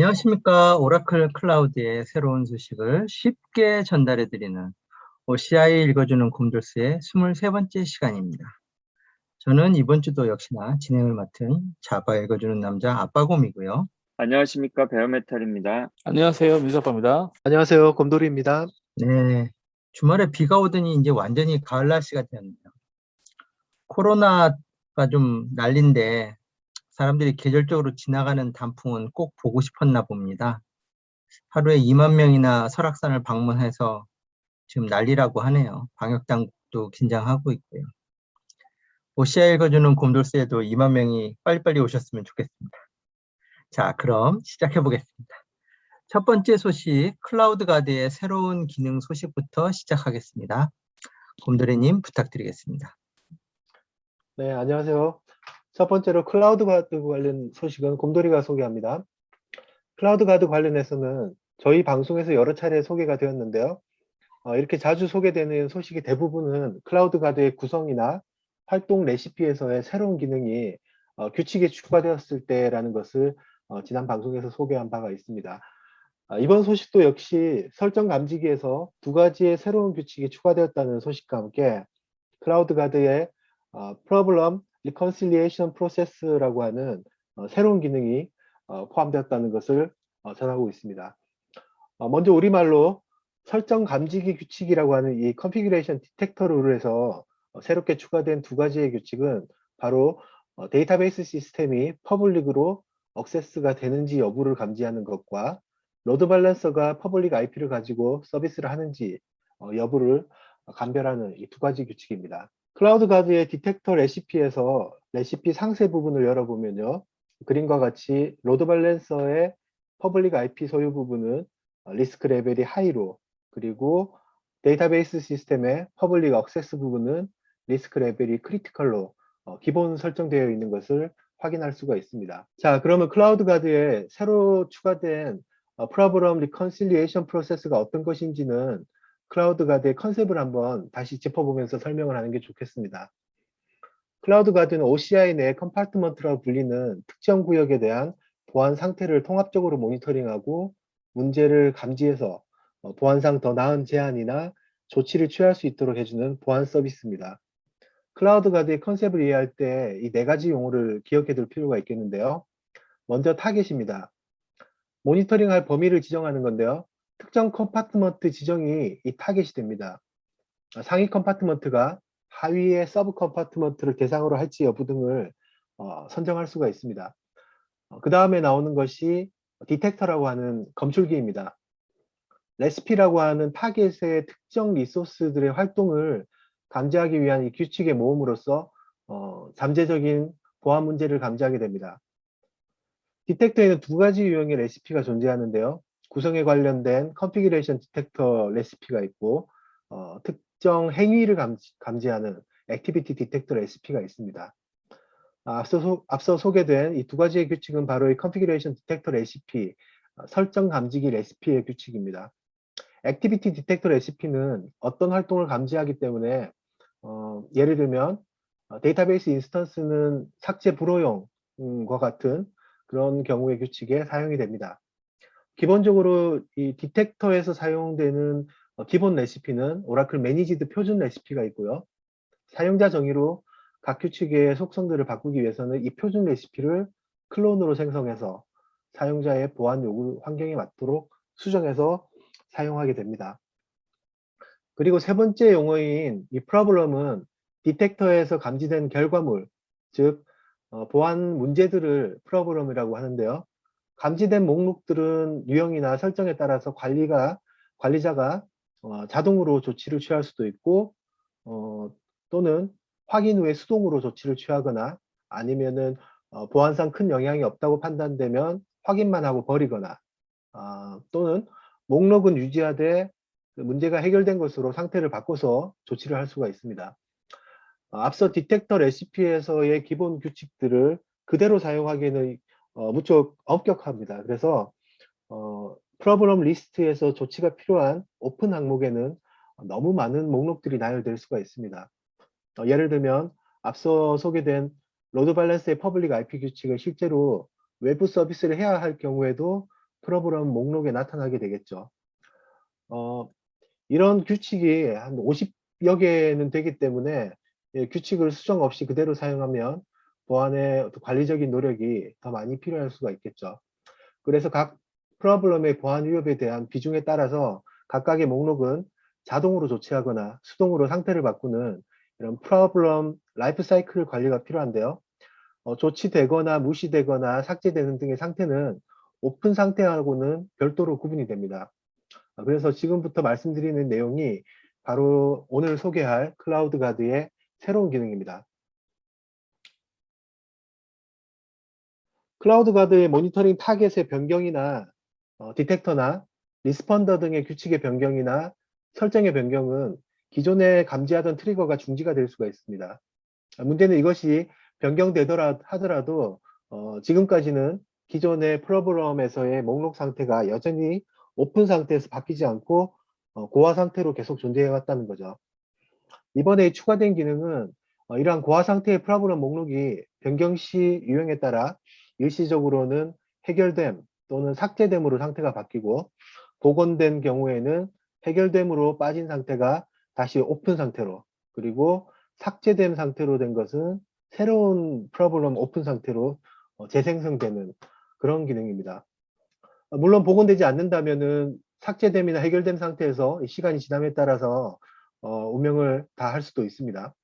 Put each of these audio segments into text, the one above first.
안녕하십니까. 오라클 클라우드의 새로운 소식을 쉽게 전달해드리는 OCI 읽어주는 곰돌스의 23번째 시간입니다. 저는 이번 주도 역시나 진행을 맡은 자바 읽어주는 남자 아빠곰이고요. 안녕하십니까. 베어메탈입니다. 안녕하세요. 민사빠입니다. 안녕하세요. 곰돌이입니다. 네, 주말에 비가 오더니 이제 완전히 가을 날씨가 되었네요. 코로나가 좀 난린데 사람들이 계절적으로 지나가는 단풍은 꼭 보고 싶었나 봅니다. 하루에 2만 명이나 설악산을 방문해서 지금 난리라고 하네요. 방역당국도 긴장하고 있고요. OCI 읽어주는 곰돌스에도 2만 명이 빨리빨리 오셨으면 좋겠습니다. 자, 그럼 시작해 보겠습니다. 첫 번째 소식, 클라우드 가드의 새로운 기능 소식부터 시작하겠습니다. 곰돌이님 부탁드리겠습니다. 네, 안녕하세요. 첫 번째로 클라우드 가드 관련 소식은 곰돌이가 소개합니다. 클라우드 가드 관련해서는 저희 방송에서 여러 차례 소개가 되었는데요. 이렇게 자주 소개되는 소식의 대부분은 클라우드 가드의 구성이나 활동 레시피에서의 새로운 기능이 규칙에 추가되었을 때라는 것을 지난 방송에서 소개한 바가 있습니다. 이번 소식도 역시 설정 감지기에서 두 가지의 새로운 규칙이 추가되었다는 소식과 함께 클라우드 가드의 Problem Reconciliation Process라고 하는 새로운 기능이 포함되었다는 것을 전하고 있습니다. 먼저 우리말로 설정 감지기 규칙이라고 하는 이 Configuration Detector 룰에서 새롭게 추가된 두 가지의 규칙은 바로 데이터베이스 시스템이 퍼블릭으로 액세스가 되는지 여부를 감지하는 것과 로드 밸런서가 퍼블릭 IP를 가지고 서비스를 하는지 여부를 감별하는 이 두 가지 규칙입니다. 클라우드 가드의 디텍터 레시피에서 레시피 상세 부분을 열어보면요. 그림과 같이 로드 밸런서의 퍼블릭 IP 소유 부분은 리스크 레벨이 하이로, 그리고 데이터베이스 시스템의 퍼블릭 액세스 부분은 리스크 레벨이 크리티컬로 기본 설정되어 있는 것을 확인할 수가 있습니다. 자, 그러면 클라우드 가드에 새로 추가된 Problem Reconciliation Process가 어떤 것인지는 클라우드 가드의 컨셉을 한번 다시 짚어보면서 설명을 하는 게 좋겠습니다. 클라우드 가드는 OCI 내 컴파트먼트라고 불리는 특정 구역에 대한 보안 상태를 통합적으로 모니터링하고 문제를 감지해서 보안상 더 나은 제안이나 조치를 취할 수 있도록 해주는 보안 서비스입니다. 클라우드 가드의 컨셉을 이해할 때 이 네 가지 용어를 기억해 둘 필요가 있겠는데요. 먼저 타겟입니다. 모니터링할 범위를 지정하는 건데요. 특정 컴파트먼트 지정이 이 타겟이 됩니다. 상위 컴파트먼트가 하위의 서브 컴파트먼트를 대상으로 할지 여부 등을 선정할 수가 있습니다. 그 다음에 나오는 것이 디텍터라고 하는 검출기입니다. 레시피라고 하는 타겟의 특정 리소스들의 활동을 감지하기 위한 이 규칙의 모음으로써 잠재적인 보안 문제를 감지하게 됩니다. 디텍터에는 두 가지 유형의 레시피가 존재하는데요. 구성에 관련된 컨피규레이션 디텍터 레시피가 있고 특정 행위를 감지하는 액티비티 디텍터 레시피가 있습니다. 앞서 소개된 이 두 가지의 규칙은 바로 이 컨피규레이션 디텍터 레시피, 설정 감지기 레시피의 규칙입니다. 액티비티 디텍터 레시피는 어떤 활동을 감지하기 때문에 예를 들면 데이터베이스 인스턴스는 삭제 불허용과 같은 그런 경우의 규칙에 사용이 됩니다. 기본적으로 이 디텍터에서 사용되는 기본 레시피는 오라클 매니지드 표준 레시피가 있고요. 사용자 정의로 각 규칙의 속성들을 바꾸기 위해서는 이 표준 레시피를 클론으로 생성해서 사용자의 보안 요구 환경에 맞도록 수정해서 사용하게 됩니다. 그리고 세 번째 용어인 이 프로블럼은 디텍터에서 감지된 결과물, 즉 보안 문제들을 프로블럼이라고 하는데요. 감지된 목록들은 유형이나 설정에 따라서 관리자가 자동으로 조치를 취할 수도 있고 또는 확인 후에 수동으로 조치를 취하거나 아니면은 보안상 큰 영향이 없다고 판단되면 확인만 하고 버리거나 또는 목록은 유지하되 문제가 해결된 것으로 상태를 바꿔서 조치를 할 수가 있습니다. 앞서 디텍터 레시피에서의 기본 규칙들을 그대로 사용하기에는 무척 엄격합니다. 그래서 프로블럼 리스트에서 조치가 필요한 오픈 항목에는 너무 많은 목록들이 나열될 수가 있습니다. 예를 들면 앞서 소개된 로드 밸런스의 퍼블릭 IP 규칙을 실제로 외부 서비스를 해야 할 경우에도 프로그램 목록에 나타나게 되겠죠. 이런 규칙이 한 50여 개는 되기 때문에 규칙을 수정 없이 그대로 사용하면 보안의 어떤 관리적인 노력이 더 많이 필요할 수가 있겠죠. 그래서 각 프로그램의 보안 위협에 대한 비중에 따라서 각각의 목록은 자동으로 조치하거나 수동으로 상태를 바꾸는 이런 프로그램 라이프 사이클 관리가 필요한데요. 조치되거나 무시되거나 삭제되는 등의 상태는 오픈 상태하고는 별도로 구분이 됩니다. 그래서 지금부터 말씀드리는 내용이 바로 오늘 소개할 클라우드 가드의 새로운 기능입니다. 클라우드 가드의 모니터링 타겟의 변경이나 디텍터나 리스펀더 등의 규칙의 변경이나 설정의 변경은 기존에 감지하던 트리거가 중지가 될 수가 있습니다. 문제는 이것이 변경되더라 하더라도 지금까지는 기존의 프로그램에서의 목록 상태가 여전히 오픈 상태에서 바뀌지 않고 고화 상태로 계속 존재해 왔다는 거죠. 이번에 추가된 기능은 이러한 고화 상태의 프로그램 목록이 변경 시 유형에 따라 일시적으로는 해결됨 또는 삭제됨으로 상태가 바뀌고 복원된 경우에는 해결됨으로 빠진 상태가 다시 오픈 상태로, 그리고 삭제된 상태로 된 것은 새로운 프로그램 오픈 상태로 재생성되는 그런 기능입니다. 물론 복원되지 않는다면은 삭제됨이나 해결된 상태에서 시간이 지남에 따라서 운명을 다 할 수도 있습니다.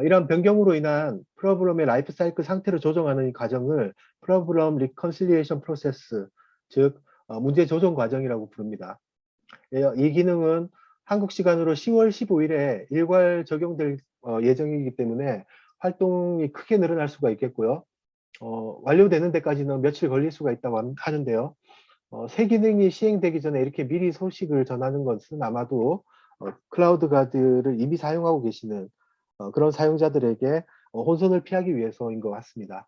이러한 변경으로 인한 프로그램의 라이프 사이클 상태를 조정하는 이 과정을 프로그램 리컨실리에이션 프로세스, 즉 문제 조정 과정이라고 부릅니다. 이 기능은 한국 시간으로 10월 15일에 일괄 적용될 예정이기 때문에 활동이 크게 늘어날 수가 있겠고요. 완료되는 데까지는 며칠 걸릴 수가 있다고 하는데요. 새 기능이 시행되기 전에 이렇게 미리 소식을 전하는 것은 아마도 클라우드 가드를 이미 사용하고 계시는 그런 사용자들에게 혼선을 피하기 위해서인 것 같습니다.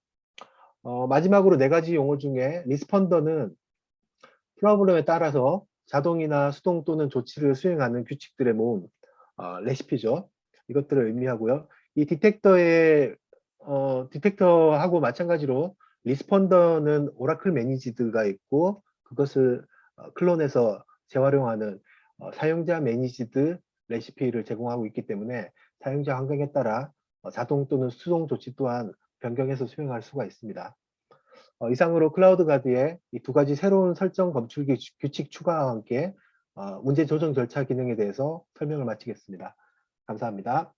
마지막으로 네 가지 용어 중에 리스펀더는 프로그램에 따라서 자동이나 수동 또는 조치를 수행하는 규칙들의 모음, 레시피죠. 이것들을 의미하고요. 이 디텍터하고 마찬가지로 리스펀더는 오라클 매니지드가 있고 그것을 클론해서 재활용하는 사용자 매니지드 레시피를 제공하고 있기 때문에 사용자 환경에 따라 자동 또는 수동 조치 또한 변경해서 수행할 수가 있습니다. 이상으로 클라우드 가드의 이 두 가지 새로운 설정 검출 규칙 추가와 함께 문제 조정 절차 기능에 대해서 설명을 마치겠습니다. 감사합니다.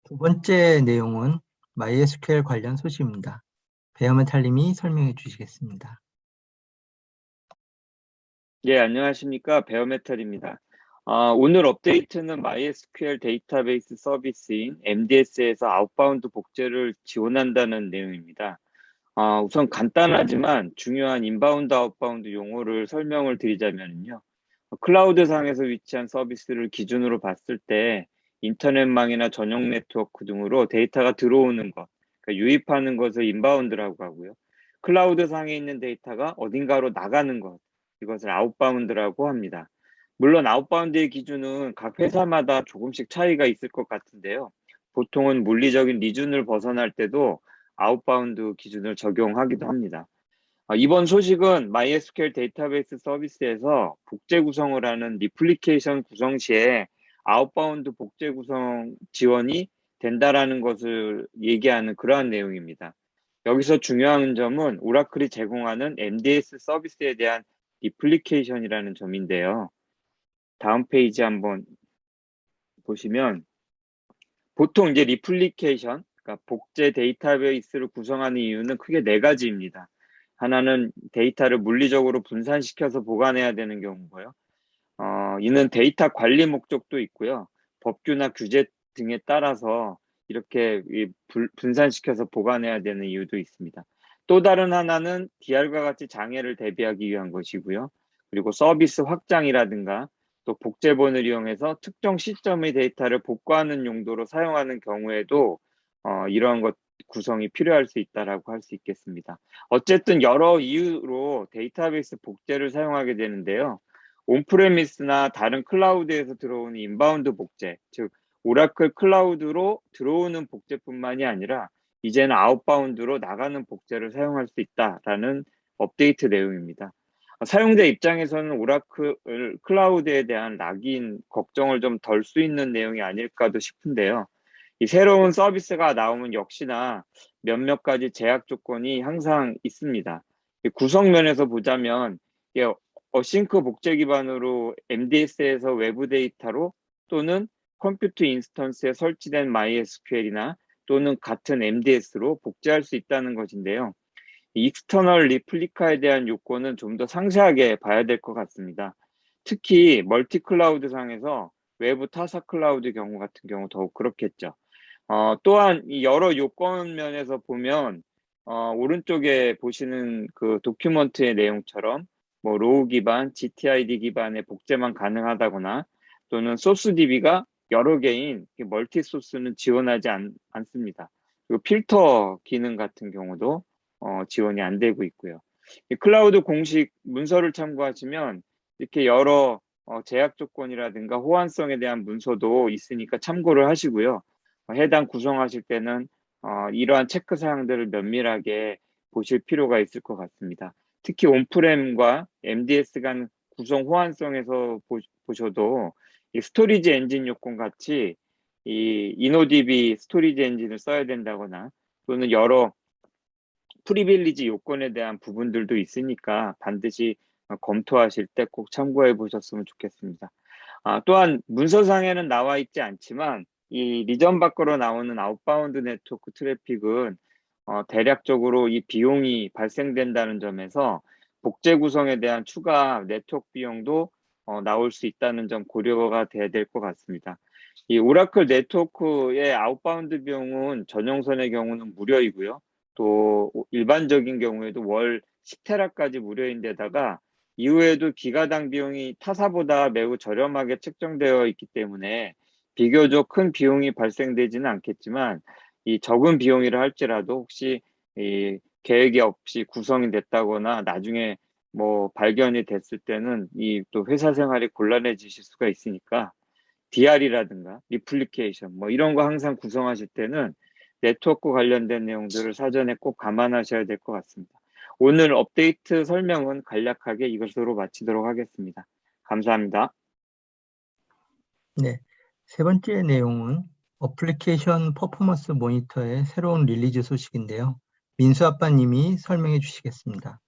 두 번째 내용은 MySQL 관련 소식입니다. 베어메탈님이 설명해 주시겠습니다. 예, 안녕하십니까. 베어메탈입니다. 오늘 업데이트는 MySQL 데이터베이스 서비스인 MDS에서 아웃바운드 복제를 지원한다는 내용입니다. 우선 간단하지만 중요한 인바운드, 아웃바운드 용어를 설명을 드리자면요. 클라우드 상에서 위치한 서비스를 기준으로 봤을 때 인터넷망이나 전용 네트워크 등으로 데이터가 들어오는 것, 그러니까 유입하는 것을 인바운드라고 하고요. 클라우드 상에 있는 데이터가 어딘가로 나가는 것, 이것을 아웃바운드라고 합니다. 물론 아웃바운드의 기준은 각 회사마다 조금씩 차이가 있을 것 같은데요. 보통은 물리적인 리준을 벗어날 때도 아웃바운드 기준을 적용하기도 합니다. 이번 소식은 MySQL 데이터베이스 서비스에서 복제 구성을 하는 리플리케이션 구성 시에 아웃바운드 복제 구성 지원이 된다라는 것을 얘기하는 그러한 내용입니다. 여기서 중요한 점은 오라클이 제공하는 MDS 서비스에 대한 리플리케이션이라는 점인데요. 다음 페이지 한번 보시면 보통 이제 리플리케이션, 그러니까 복제 데이터베이스를 구성하는 이유는 크게 네 가지입니다. 하나는 데이터를 물리적으로 분산시켜서 보관해야 되는 경우고요. 이는 데이터 관리 목적도 있고요. 법규나 규제 등에 따라서 이렇게 분산시켜서 보관해야 되는 이유도 있습니다. 또 다른 하나는 DR과 같이 장애를 대비하기 위한 것이고요. 그리고 서비스 확장이라든가 또 복제본을 이용해서 특정 시점의 데이터를 복구하는 용도로 사용하는 경우에도 이러한 것 구성이 필요할 수 있다라고 할 수 있겠습니다. 어쨌든 여러 이유로 데이터베이스 복제를 사용하게 되는데요. 온프레미스나 다른 클라우드에서 들어오는 인바운드 복제, 즉 오라클 클라우드로 들어오는 복제뿐만이 아니라 이제는 아웃바운드로 나가는 복제를 사용할 수 있다라는 업데이트 내용입니다. 사용자 입장에서는 오라클 클라우드에 대한 락인 걱정을 좀 덜 수 있는 내용이 아닐까도 싶은데요. 이 새로운 서비스가 나오면 역시나 몇몇 가지 제약 조건이 항상 있습니다. 이 구성면에서 보자면 어싱크 복제 기반으로 MDS에서 외부 데이터로 또는 컴퓨터 인스턴스에 설치된 MySQL이나 또는 같은 MDS로 복제할 수 있다는 것인데요. 익스터널 리플리카에 대한 요건은 좀 더 상세하게 봐야 될 것 같습니다. 특히 멀티 클라우드 상에서 외부 타사 클라우드 경우 같은 경우 더욱 그렇겠죠. 또한 이 여러 요건 면에서 보면 오른쪽에 보시는 그 도큐먼트의 내용처럼 뭐 로우 기반, GTID 기반의 복제만 가능하다거나 또는 소스 DB가 여러 개인 멀티 소스는 지원하지 않습니다. 그리고 필터 기능 같은 경우도 지원이 안 되고 있고요. 이 클라우드 공식 문서를 참고하시면 이렇게 여러 제약 조건이라든가 호환성에 대한 문서도 있으니까 참고를 하시고요. 해당 구성하실 때는 이러한 체크 사항들을 면밀하게 보실 필요가 있을 것 같습니다. 특히 온프렘과 MDS 간 구성 호환성에서 보셔도 이 스토리지 엔진 요건 같이 이 이노DB 스토리지 엔진을 써야 된다거나 또는 여러 프리빌리지 요건에 대한 부분들도 있으니까 반드시 검토하실 때 꼭 참고해 보셨으면 좋겠습니다. 또한 문서상에는 나와 있지 않지만 이 리전 밖으로 나오는 아웃바운드 네트워크 트래픽은 대략적으로 이 비용이 발생된다는 점에서 복제 구성에 대한 추가 네트워크 비용도 나올 수 있다는 점 고려가 돼야 될 것 같습니다. 이 오라클 네트워크의 아웃바운드 비용은 전용선의 경우는 무료이고요. 또 일반적인 경우에도 월 10테라까지 무료인데다가 이후에도 기가당 비용이 타사보다 매우 저렴하게 책정되어 있기 때문에 비교적 큰 비용이 발생되지는 않겠지만 이 적은 비용이라 할지라도 혹시 이 계획이 없이 구성이 됐다거나 나중에 뭐 발견이 됐을 때는 이 또 회사 생활이 곤란해지실 수가 있으니까 DR이라든가 리플리케이션 뭐 이런 거 항상 구성하실 때는 네트워크 관련된 내용들을 사전에 꼭 감안하셔야 될 것 같습니다. 오늘 업데이트 설명은 간략하게 이것으로 마치도록 하겠습니다. 감사합니다. 네. 세 번째 내용은 어플리케이션 퍼포먼스 모니터의 새로운 릴리즈 소식인데요. 민수 아빠님이 설명해 주시겠습니다.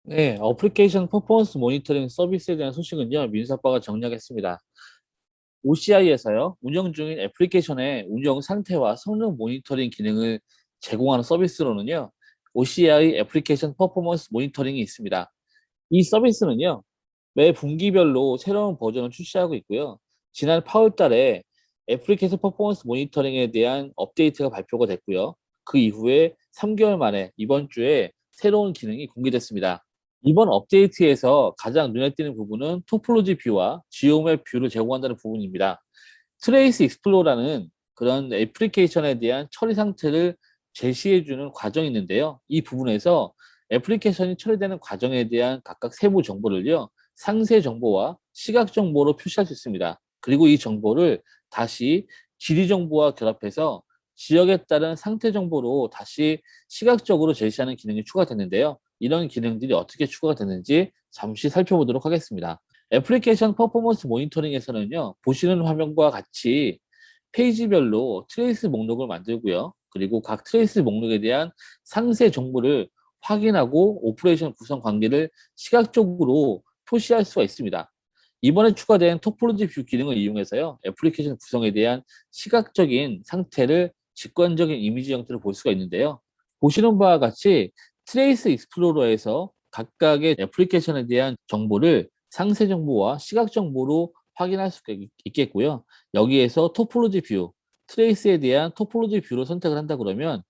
네, 어플리케이션 퍼포먼스 모니터링 서비스에 대한 소식은요, 민수 아빠가 정리하겠습니다. OCI에서요, 운영 중인 애플리케이션의 운영 상태와 성능 모니터링 기능을 제공하는 서비스로는요, OCI 애플리케이션 퍼포먼스 모니터링이 있습니다. 이 서비스는요, 매 분기별로 새로운 버전을 출시하고 있고요. 지난 8월 달에 애플리케이션 퍼포먼스 모니터링에 대한 업데이트가 발표가 됐고요. 그 이후에 3개월 만에 이번 주에 새로운 기능이 공개됐습니다. 이번 업데이트에서 가장 눈에 띄는 부분은 토폴로지 뷰와 지오맵 뷰를 제공한다는 부분입니다. 트레이스 익스플로러라는 그런 애플리케이션에 대한 처리 상태를 제시해주는 과정이 있는데요. 이 부분에서 애플리케이션이 처리되는 과정에 대한 각각 세부 정보를요, 상세 정보와 시각 정보로 표시할 수 있습니다. 그리고 이 정보를 다시 지리 정보와 결합해서 지역에 따른 상태 정보로 다시 시각적으로 제시하는 기능이 추가됐는데요. 이런 기능들이 어떻게 추가가 됐는지 잠시 살펴보도록 하겠습니다. 애플리케이션 퍼포먼스 모니터링에서는요, 보시는 화면과 같이 페이지별로 트레이스 목록을 만들고요. 그리고 각 트레이스 목록에 대한 상세 정보를 확인하고 오퍼레이션 구성 관계를 시각적으로 표시할 수가 있습니다. 이번에 추가된 토폴로지 뷰 기능을 이용해서요, 애플리케이션 구성에 대한 시각적인 상태를 직관적인 이미지 형태로 볼 수가 있는데요. 보시는 바와 같이 트레이스 익스플로러에서 각각의 애플리케이션에 대한 정보를 상세 정보와 시각 정보로 확인할 수가 있겠고요. 여기에서 토폴로지 뷰, 트레이스에 대한 토폴로지 뷰로 선택을 한다 그러면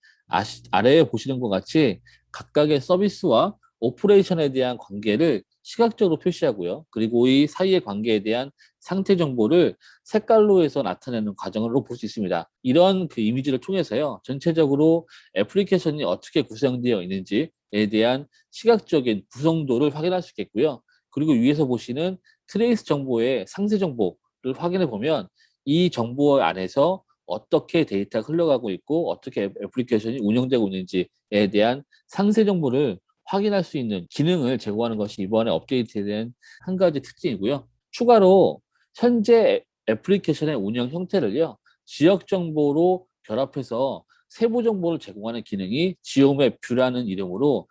아래에 보시는 것 같이 각각의 서비스와 오퍼레이션에 대한 관계를 시각적으로 표시하고요. 그리고 이 사이의 관계에 대한 상태 정보를 색깔로 해서 나타내는 과정으로 볼 수 있습니다. 이런 그 이미지를 통해서요, 전체적으로 애플리케이션이 어떻게 구성되어 있는지에 대한 시각적인 구성도를 확인할 수 있겠고요. 그리고 위에서 보시는 트레이스 정보의 상세 정보를 확인해 보면 이 정보 안에서 어떻게 데이터가 흘러가고 있고 어떻게 애플리케이션이 운영되고 있는지에 대한 상세 정보를 확인할 수 있는 기능을 제공하는 것이 이번에 업데이트에 대한 한 가지 특징이고요. 추가로 현재 애플리케이션의 운영 형태를요, 지역 정보로 결합해서 세부 정보를 제공하는 기능이 지오맵 뷰라는 이름으로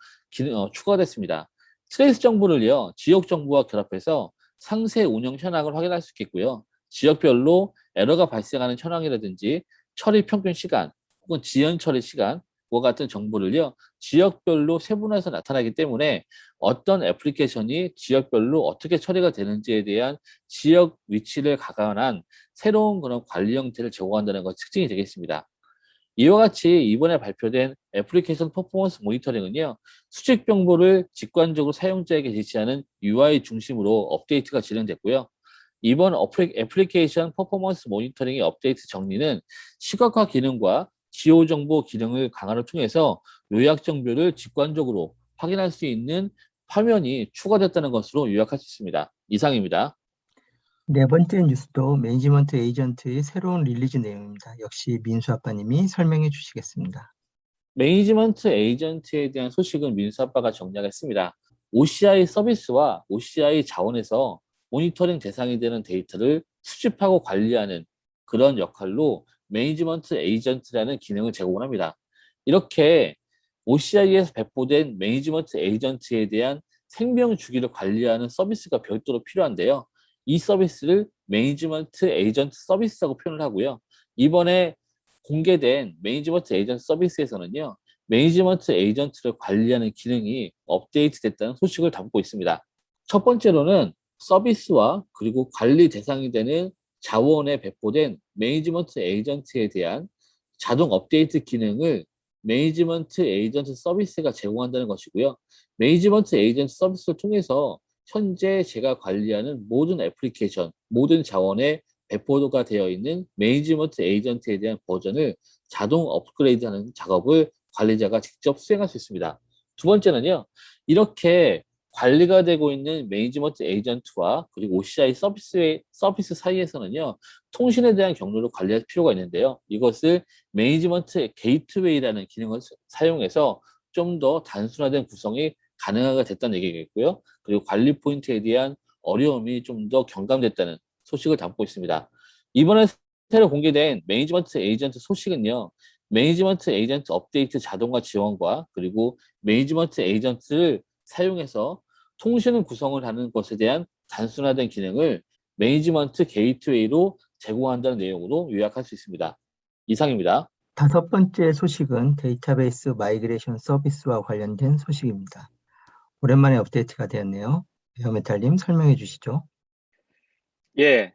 추가됐습니다. 트레이스 정보를요, 지역 정보와 결합해서 상세 운영 현황을 확인할 수 있겠고요. 지역별로 에러가 발생하는 현황이라든지 처리 평균 시간 혹은 지연 처리 시간과 같은 정보를요, 지역별로 세분화해서 나타나기 때문에 어떤 애플리케이션이 지역별로 어떻게 처리가 되는지에 대한 지역 위치를 가관한 새로운 그런 관리 형태를 제공한다는 것이 특징이 되겠습니다. 이와 같이 이번에 발표된 애플리케이션 퍼포먼스 모니터링은요, 수직 정보를 직관적으로 사용자에게 제시하는 UI 중심으로 업데이트가 진행됐고요. 이번 애플리케이션 퍼포먼스 모니터링의 업데이트 정리는 시각화 기능과 지오 정보 기능을 강화를 통해서 요약 정보를 직관적으로 확인할 수 있는 화면이 추가됐다는 것으로 요약할 수 있습니다. 이상입니다. 네 번째 뉴스도 매니지먼트 에이전트의 새로운 릴리즈 내용입니다. 역시 민수 아빠님이 설명해 주시겠습니다. 매니지먼트 에이전트에 대한 소식은 민수 아빠가 정리하겠습니다. OCI 서비스와 OCI 자원에서 모니터링 대상이 되는 데이터를 수집하고 관리하는 그런 역할로 매니지먼트 에이전트라는 기능을 제공합니다. 이렇게 OCI에서 배포된 매니지먼트 에이전트에 대한 생명 주기를 관리하는 서비스가 별도로 필요한데요. 이 서비스를 매니지먼트 에이전트 서비스라고 표현을 하고요. 이번에 공개된 매니지먼트 에이전트 서비스에서는요, 매니지먼트 에이전트를 관리하는 기능이 업데이트됐다는 소식을 담고 있습니다. 첫 번째로는 서비스와 그리고 관리 대상이 되는 자원에 배포된 매니지먼트 에이전트에 대한 자동 업데이트 기능을 매니지먼트 에이전트 서비스가 제공한다는 것이고요. 매니지먼트 에이전트 서비스를 통해서 현재 제가 관리하는 모든 애플리케이션, 모든 자원에 배포가 되어 있는 매니지먼트 에이전트에 대한 버전을 자동 업그레이드하는 작업을 관리자가 직접 수행할 수 있습니다. 두 번째는요, 이렇게 관리가 되고 있는 매니지먼트 에이전트와 그리고 OCI 서비스 사이에서는요, 통신에 대한 경로를 관리할 필요가 있는데요. 이것을 매니지먼트 게이트웨이라는 기능을 사용해서 좀 더 단순화된 구성이 가능하게 됐다는 얘기겠고요. 그리고 관리 포인트에 대한 어려움이 좀 더 경감됐다는 소식을 담고 있습니다. 이번에 새로 공개된 매니지먼트 에이전트 소식은요, 매니지먼트 에이전트 업데이트 자동화 지원과 그리고 매니지먼트 에이전트를 사용해서 통신을 구성을 하는 것에 대한 단순화된 기능을 매니지먼트 게이트웨이로 제공한다는 내용으로 요약할 수 있습니다. 이상입니다. 다섯 번째 소식은 데이터베이스 마이그레이션 서비스와 관련된 소식입니다. 오랜만에 업데이트가 되었네요. 베어메탈님 설명해 주시죠. 예,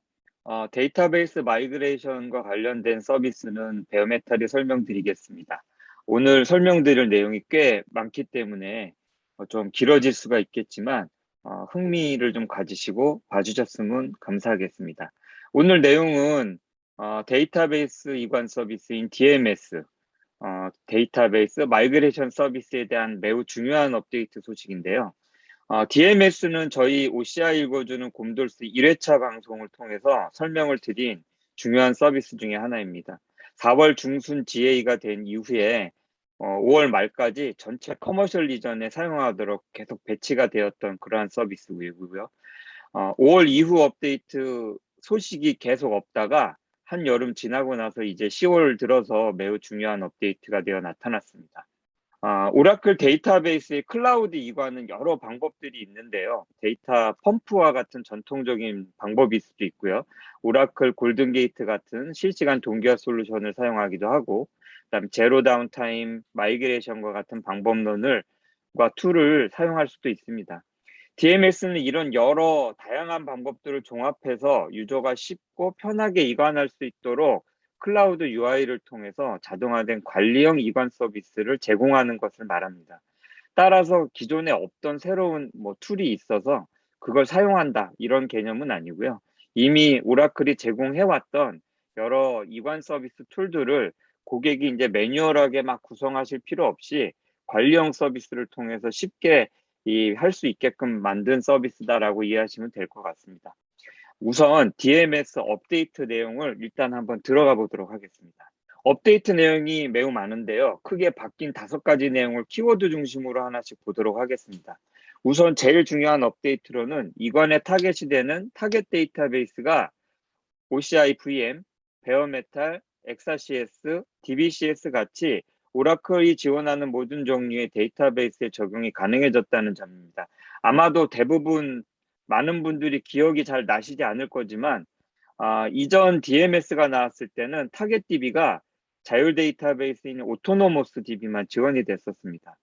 데이터베이스 마이그레이션과 관련된 서비스는 베어메탈이 설명드리겠습니다. 오늘 설명드릴 내용이 꽤 많기 때문에 좀 길어질 수가 있겠지만 흥미를 좀 가지시고 봐주셨으면 감사하겠습니다. 오늘 내용은 데이터베이스 이관 서비스인 DMS, 데이터베이스 마이그레이션 서비스에 대한 매우 중요한 업데이트 소식인데요. DMS는 저희 OCI 읽어주는 곰돌스 1회차 방송을 통해서 설명을 드린 중요한 서비스 중에 하나입니다. 4월 중순 GA가 된 이후에 5월 말까지 전체 커머셜 이전에 사용하도록 계속 배치가 되었던 그러한 서비스고요. 5월 이후 업데이트 소식이 계속 없다가 한여름 지나고 나서 이제 10월 들어서 매우 중요한 업데이트가 되어 나타났습니다. 오라클 데이터베이스의 클라우드 이관은 여러 방법들이 있는데요. 데이터 펌프와 같은 전통적인 방법일 수도 있고요. 오라클 골든게이트 같은 실시간 동기화 솔루션을 사용하기도 하고, 그다음 제로 다운타임, 마이그레이션과 같은 방법론과 툴을 사용할 수도 있습니다. DMS는 이런 여러 다양한 방법들을 종합해서 유저가 쉽고 편하게 이관할 수 있도록 클라우드 UI를 통해서 자동화된 관리형 이관 서비스를 제공하는 것을 말합니다. 따라서 기존에 없던 새로운 툴이 있어서 그걸 사용한다 이런 개념은 아니고요. 이미 오라클이 제공해왔던 여러 이관 서비스 툴들을 고객이 이제 매뉴얼하게 막 구성하실 필요 없이 관리형 서비스를 통해서 쉽게 할 수 있게끔 만든 서비스다라고 이해하시면 될 것 같습니다. 우선 DMS 업데이트 내용을 일단 한번 들어가 보도록 하겠습니다. 업데이트 내용이 매우 많은데요. 크게 바뀐 5가지 내용을 키워드 중심으로 하나씩 보도록 하겠습니다. 우선 제일 중요한 업데이트로는 이관의 타겟이 되는 타겟 데이터베이스가 OCI VM, 베어메탈, 엑사CS, DBCS 같이 오라클이 지원하는 모든 종류의 데이터베이스에 적용이 가능해졌다는 점입니다. 아마도 대부분 많은 분들이 기억이 잘 나시지 않을 거지만 이전 DMS가 나왔을 때는 타겟 DB가 자율 데이터베이스인 오토노머스 DB만 지원이 됐었습니다.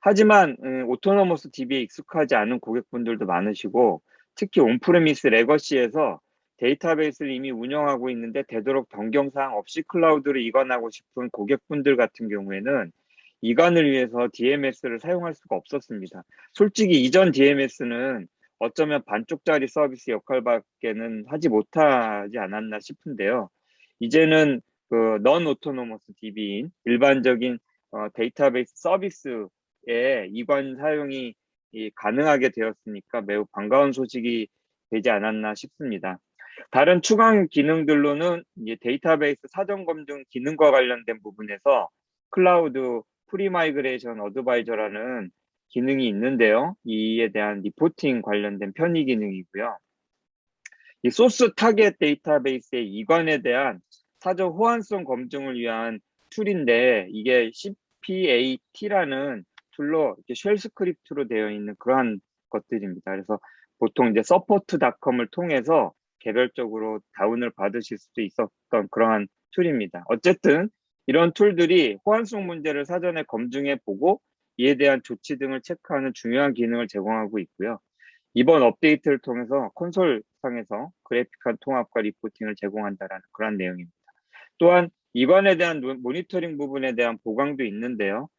하지만 오토노머스 DB에 익숙하지 않은 고객분들도 많으시고 특히 온프레미스 레거시에서 데이터베이스를 이미 운영하고 있는데 되도록 변경사항 없이 클라우드로 이관하고 싶은 고객분들 같은 경우에는 이관을 위해서 DMS를 사용할 수가 없었습니다. 솔직히 이전 DMS는 어쩌면 반쪽짜리 서비스 역할밖에는 하지 못하지 않았나 싶은데요. 이제는 그 non autonomous DB인 일반적인 데이터베이스 서비스에 이관 사용이 가능하게 되었으니까 매우 반가운 소식이 되지 않았나 싶습니다. 다른 추가 기능들로는 이제 데이터베이스 사전 검증 기능과 관련된 부분에서 클라우드 프리마이그레이션 어드바이저라는 기능이 있는데요. 이에 대한 리포팅 관련된 편의 기능이고요. 이 소스 타겟 데이터베이스의 이관에 대한 사전 호환성 검증을 위한 툴인데 이게 CPAT라는 툴로 이렇게 쉘 스크립트로 되어 있는 그러한 것들입니다. 그래서 보통 이제 support.com을 통해서 개별적으로 다운을 받으실 수도 있었던 그러한 툴입니다. 어쨌든 이런 툴들이 호환성 문제를 사전에 검증해 보고 이에 대한 조치 등을 체크하는 중요한 기능을 제공하고 있고요. 이번 업데이트를 통해서 콘솔상에서 그래픽한 통합과 리포팅을 제공한다는 그런 내용입니다. 또한 이관에 대한 모니터링 부분에 대한 보강도 있는데요.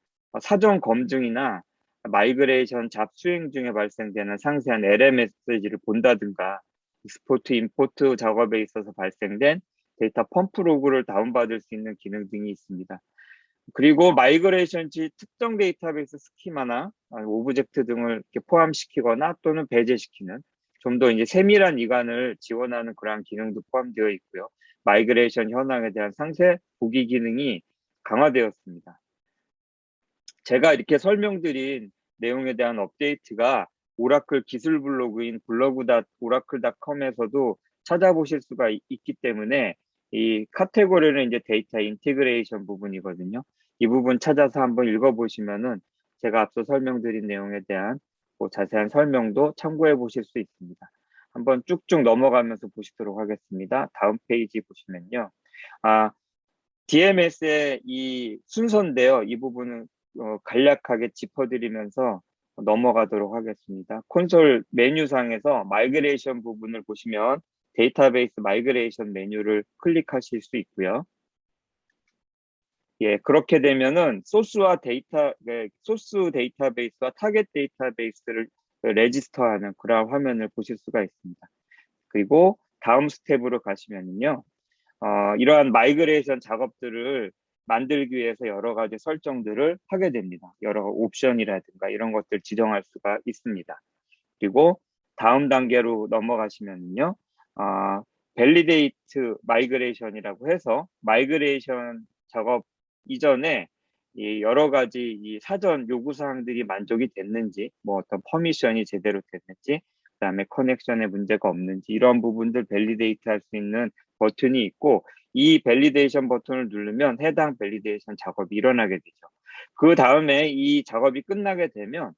사전 검증이나 마이그레이션 잡수행 중에 발생되는 상세한 에러 메시지를 본다든가 익스포트, 임포트 작업에 있어서 발생된 데이터 펌프 로그를 다운받을 수 있는 기능 등이 있습니다. 그리고 마이그레이션 시 특정 데이터베이스 스키마나 오브젝트 등을 이렇게 포함시키거나 또는 배제시키는 좀 더 이제 세밀한 이관을 지원하는 그러한 기능도 포함되어 있고요. 마이그레이션 현황에 대한 상세 보기 기능이 강화되었습니다. 제가 이렇게 설명드린 내용에 대한 업데이트가 오라클 기술 블로그인 blog.oracle.com에서도 찾아보실 수가 있기 때문에 이 카테고리는 이제 데이터 인티그레이션 부분이거든요. 이 부분 찾아서 한번 읽어보시면은 제가 앞서 설명드린 내용에 대한 자세한 설명도 참고해 보실 수 있습니다. 한번 쭉쭉 넘어가면서 보시도록 하겠습니다. 다음 페이지 보시면요. DMS의 이 순서인데요. 이 부분은 간략하게 짚어드리면서 넘어가도록 하겠습니다. 콘솔 메뉴상에서 마이그레이션 부분을 보시면 데이터베이스 마이그레이션 메뉴를 클릭하실 수 있고요. 예, 그렇게 되면은 소스 데이터베이스와 타겟 데이터베이스를 레지스터하는 그런 화면을 보실 수가 있습니다. 그리고 다음 스텝으로 가시면요. 이러한 마이그레이션 작업들을 만들기 위해서 여러 가지 설정들을 하게 됩니다. 여러 옵션이라든가 이런 것들 지정할 수가 있습니다. 그리고 다음 단계로 넘어가시면요. 밸리데이트 마이그레이션이라고 해서 마이그레이션 작업 이전에 이 여러 가지 이 사전 요구사항들이 만족이 됐는지, 뭐 어떤 퍼미션이 제대로 됐는지, 그다음에 커넥션에 문제가 없는지 이런 부분들 밸리데이트 할 수 있는 버튼이 있고 이 밸리데이션 버튼을 누르면 해당 밸리데이션 작업이 일어나게 되죠. 그 다음에 이 작업이 끝나게 되면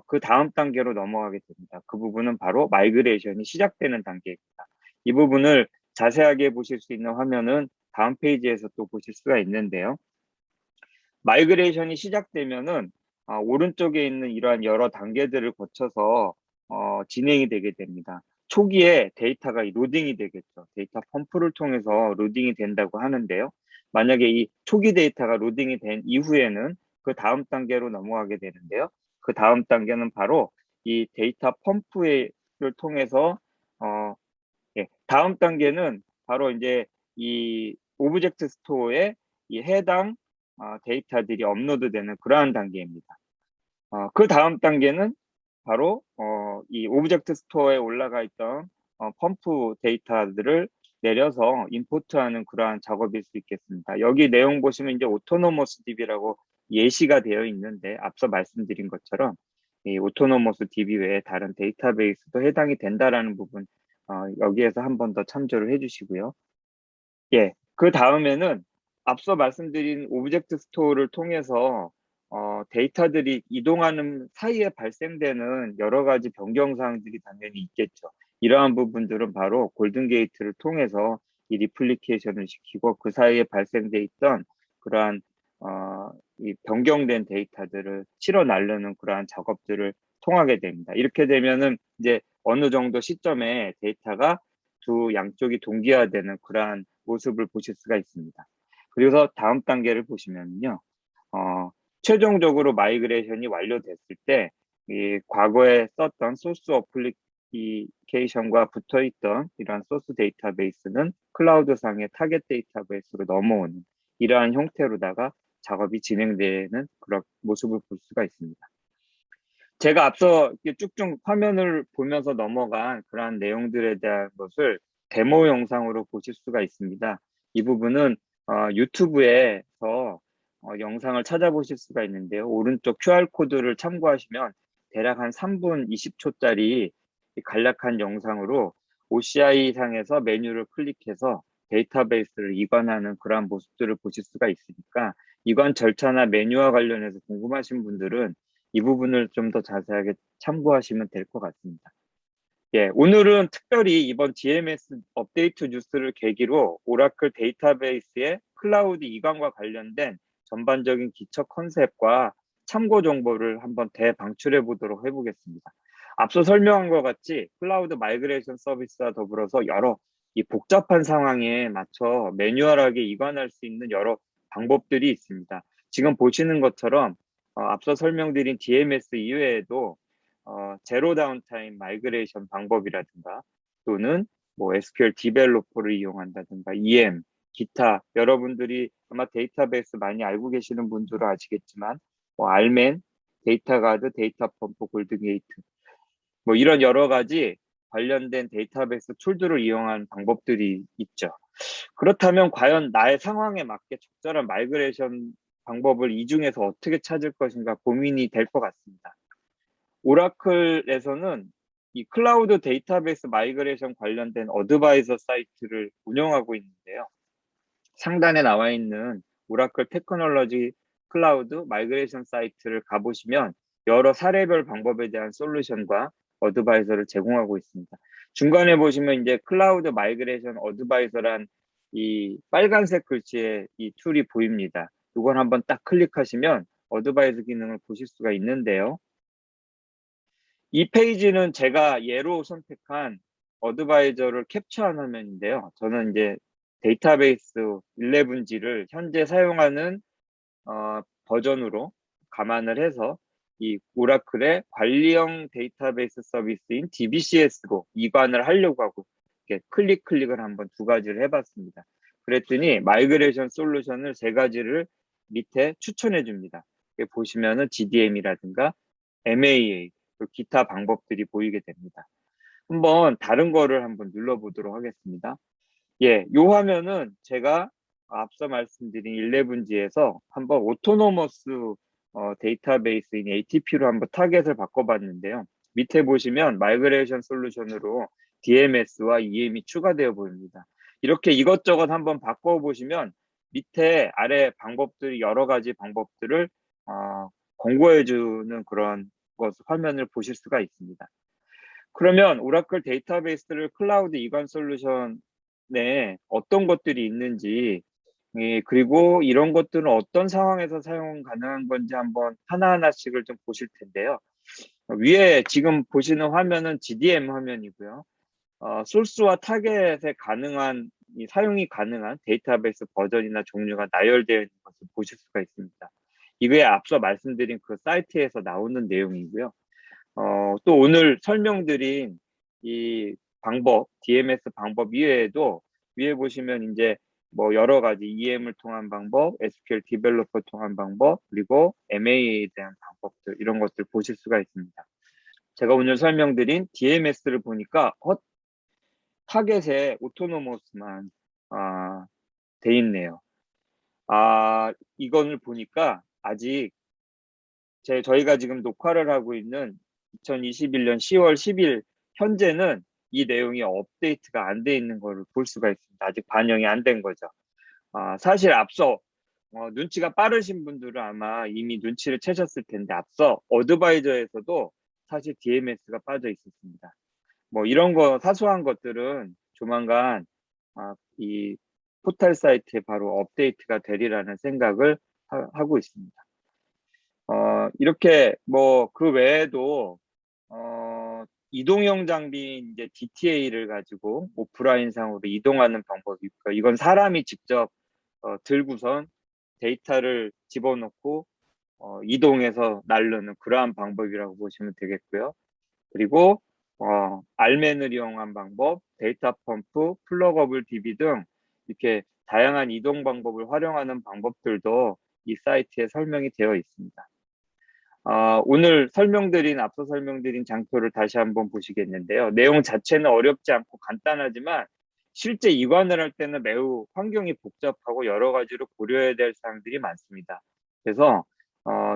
그 다음 단계로 넘어가게 됩니다. 그 부분은 바로 마이그레이션이 시작되는 단계입니다. 이 부분을 자세하게 보실 수 있는 화면은 다음 페이지에서 또 보실 수가 있는데요. 마이그레이션이 시작되면은 오른쪽에 있는 이러한 여러 단계들을 거쳐서 진행이 되게 됩니다. 초기에 데이터가 로딩이 되겠죠. 데이터 펌프를 통해서 로딩이 된다고 하는데요. 만약에 이 초기 데이터가 로딩이 된 이후에는 그 다음 단계로 넘어가게 되는데요. 그 다음 단계는 바로 이 데이터 펌프를 통해서 다음 단계는 바로 이제 이 오브젝트 스토어에 이 해당 데이터들이 업로드되는 그러한 단계입니다. 그 다음 단계는 바로 이 오브젝트 스토어에 올라가 있던 펌프 데이터들을 내려서 임포트하는 그러한 작업일 수 있겠습니다. 여기 내용 보시면 이제 오토노머스 DB라고 예시가 되어 있는데 앞서 말씀드린 것처럼 이 오토노머스 DB 외에 다른 데이터베이스도 해당이 된다라는 부분 여기에서 한 번 더 참조를 해주시고요. 예, 그 다음에는 앞서 말씀드린 오브젝트 스토어를 통해서 데이터들이 이동하는 사이에 발생되는 여러 가지 변경 사항들이 당연히 있겠죠. 이러한 부분들은 바로 골든 게이트를 통해서 이 리플리케이션을 시키고 그 사이에 발생돼 있던 그러한 이 변경된 데이터들을 실어 나르는 그러한 작업들을 통하게 됩니다. 이렇게 되면은 이제 어느 정도 시점에 데이터가 두 양쪽이 동기화되는 그러한 모습을 보실 수가 있습니다. 그래서 다음 단계를 보시면요. 최종적으로 마이그레이션이 완료됐을 때, 이 과거에 썼던 소스 어플리케이션과 붙어 있던 이러한 소스 데이터베이스는 클라우드상의 타겟 데이터베이스로 넘어오는 이러한 형태로다가 작업이 진행되는 그런 모습을 볼 수가 있습니다. 제가 앞서 쭉쭉 화면을 보면서 넘어간 그러한 내용들에 대한 것을 데모 영상으로 보실 수가 있습니다. 이 부분은 유튜브에서 영상을 찾아보실 수가 있는데요. 오른쪽 QR코드를 참고하시면 대략 한 3분 20초짜리 간략한 영상으로 OCI 상에서 메뉴를 클릭해서 데이터베이스를 이관하는 그러한 모습들을 보실 수가 있으니까 이관 절차나 메뉴와 관련해서 궁금하신 분들은 이 부분을 좀 더 자세하게 참고하시면 될 것 같습니다. 예, 오늘은 특별히 이번 DMS 업데이트 뉴스를 계기로 오라클 데이터베이스의 클라우드 이관과 관련된 전반적인 기초 컨셉과 참고 정보를 한번 대방출해 보도록 해보겠습니다. 앞서 설명한 것 같이 클라우드 마이그레이션 서비스와 더불어서 여러 이 복잡한 상황에 맞춰 매뉴얼하게 이관할 수 있는 여러 방법들이 있습니다. 지금 보시는 것처럼 앞서 설명드린 DMS 이외에도 제로 다운타임 마이그레이션 방법이라든가 또는 뭐 SQL 디벨로퍼를 이용한다든가 EM, 기타 여러분들이 아마 데이터베이스 많이 알고 계시는 분들은 아시겠지만 뭐 알맨, 데이터가드, 데이터펌프, 골든게이트 뭐 이런 여러 가지 관련된 데이터베이스 툴들을 이용한 방법들이 있죠. 그렇다면 과연 나의 상황에 맞게 적절한 마이그레이션 방법을 이 중에서 어떻게 찾을 것인가 고민이 될 것 같습니다. 오라클에서는 이 클라우드 데이터베이스 마이그레이션 관련된 어드바이저 사이트를 운영하고 있는데요. 상단에 나와 있는 오라클 테크놀로지 클라우드 마이그레이션 사이트를 가보시면 여러 사례별 방법에 대한 솔루션과 어드바이저를 제공하고 있습니다. 중간에 보시면 이제 클라우드 마이그레이션 어드바이저란 이 빨간색 글씨의 이 툴이 보입니다. 이걸 한번 딱 클릭하시면 어드바이저 기능을 보실 수가 있는데요. 이 페이지는 제가 예로 선택한 어드바이저를 캡처한 화면인데요. 저는 이제 데이터베이스 11G를 현재 사용하는 버전으로 감안을 해서 이 오라클의 관리형 데이터베이스 서비스인 DBCS로 이관을 하려고 하고 이렇게 클릭을 한번 두 가지를 해봤습니다. 그랬더니 마이그레이션 솔루션을 세 가지를 밑에 추천해 줍니다. 보시면은 GDM이라든가 MAA, 기타 방법들이 보이게 됩니다. 한번 다른 거를 한번 눌러보도록 하겠습니다. 예, 요 화면은 제가 앞서 말씀드린 11G에서 한번 오토노머스 데이터베이스인 ATP로 한번 타겟을 바꿔봤는데요. 밑에 보시면 마이그레이션 솔루션으로 DMS와 EM이 추가되어 보입니다. 이렇게 이것저것 한번 바꿔보시면 밑에 아래 방법들이 여러 가지 방법들을 공고해주는 그런 화면을 보실 수가 있습니다. 그러면 오라클 데이터베이스를 클라우드 이관 솔루션에 어떤 것들이 있는지 그리고 이런 것들은 어떤 상황에서 사용 가능한 건지 한번 하나하나씩을 좀 보실 텐데요. 위에 지금 보시는 화면은 GDM 화면이고요. 소스와 타겟에 가능한 사용이 가능한 데이터베이스 버전이나 종류가 나열되어 있는 것을 보실 수가 있습니다. 이거에 앞서 말씀드린 그 사이트에서 나오는 내용이고요. 또 오늘 설명드린 이 방법, DMS 방법 이외에도 위에 보시면 이제 뭐 여러 가지 EM을 통한 방법, SQL 디벨로퍼 통한 방법, 그리고 MA에 대한 방법들 이런 것들 보실 수가 있습니다. 제가 오늘 설명드린 DMS를 보니까 타겟에 오토노머스만 돼 있네요. 이건을 보니까 아직 저희가 지금 녹화를 하고 있는 2021년 10월 10일 현재는 이 내용이 업데이트가 안 돼 있는 것을 볼 수가 있습니다. 아직 반영이 안 된 거죠. 사실 앞서 눈치가 빠르신 분들은 아마 이미 눈치를 채셨을 텐데 앞서 어드바이저에서도 사실 DMS가 빠져 있었습니다. 뭐 이런 거 사소한 것들은 조만간 이 포털 사이트에 바로 업데이트가 되리라는 생각을 하고 있습니다. 이렇게 뭐 그 외에도 이동형 장비인 이제 DTA를 가지고 오프라인상으로 이동하는 방법이 있고 이건 사람이 직접 들고선 데이터를 집어넣고 이동해서 나르는 그러한 방법이라고 보시면 되겠고요. 그리고 알맨을 이용한 방법, 데이터 펌프, 플러거블 DB 등 이렇게 다양한 이동 방법을 활용하는 방법들도 이 사이트에 설명이 되어 있습니다. 오늘 앞서 설명드린 장표를 다시 한번 보시겠는데요. 내용 자체는 어렵지 않고 간단하지만 실제 이관을 할 때는 매우 환경이 복잡하고 여러 가지로 고려해야 될 사항들이 많습니다. 그래서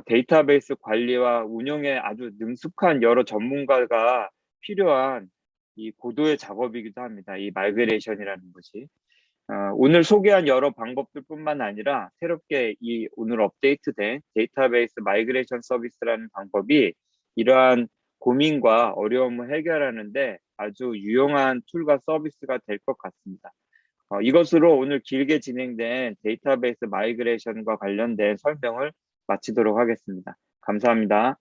데이터베이스 관리와 운영에 아주 능숙한 여러 전문가가 필요한 이 고도의 작업이기도 합니다. 이 마이그레이션이라는 것이. 오늘 소개한 여러 방법들 뿐만 아니라 새롭게 오늘 업데이트된 데이터베이스 마이그레이션 서비스라는 방법이 이러한 고민과 어려움을 해결하는데 아주 유용한 툴과 서비스가 될 것 같습니다. 이것으로 오늘 길게 진행된 데이터베이스 마이그레이션과 관련된 설명을 마치도록 하겠습니다. 감사합니다.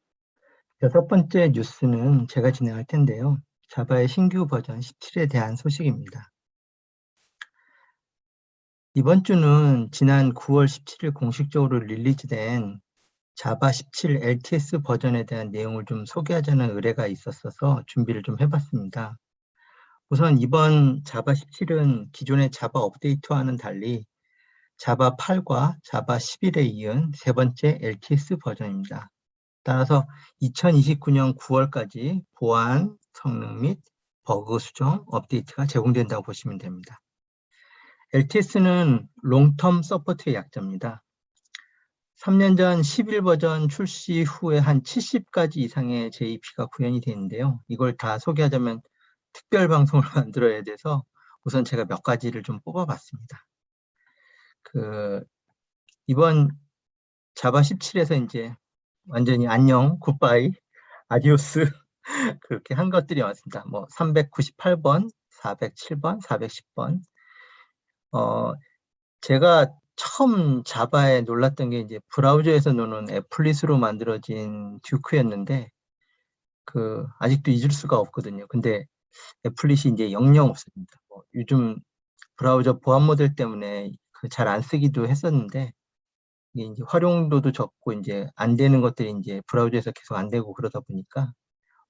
6번째 뉴스는 제가 진행할 텐데요. 자바의 신규 버전 17에 대한 소식입니다. 이번 주는 지난 9월 17일 공식적으로 릴리즈된 자바 17 LTS 버전에 대한 내용을 좀 소개하자는 의뢰가 있었어서 준비를 좀 해봤습니다. 우선 이번 자바 17은 기존의 자바 업데이트와는 달리 자바 8과 자바 11에 이은 세 번째 LTS 버전입니다. 따라서 2029년 9월까지 보안, 성능 및 버그 수정, 업데이트가 제공된다고 보시면 됩니다. LTS는 롱텀 서포트의 약자입니다. 3년 전 11 버전 출시 후에 한 70가지 이상의 JP가 구현이 되는데요. 이걸 다 소개하자면 특별 방송을 만들어야 돼서 우선 제가 몇 가지를 좀 뽑아봤습니다. 이번 자바 17에서 이제 완전히 안녕, 굿바이, 아디오스 그렇게 한 것들이 많습니다. 뭐 398번, 407번, 410번. 제가 처음 자바에 놀랐던 게 이제 브라우저에서 노는 애플릿으로 만들어진 듀크였는데 아직도 잊을 수가 없거든요. 근데 애플릿이 이제 영영 없습니다. 요즘 브라우저 보안 모델 때문에 잘 안 쓰기도 했었는데 이게 이제 활용도도 적고 이제 안 되는 것들이 이제 브라우저에서 계속 안 되고 그러다 보니까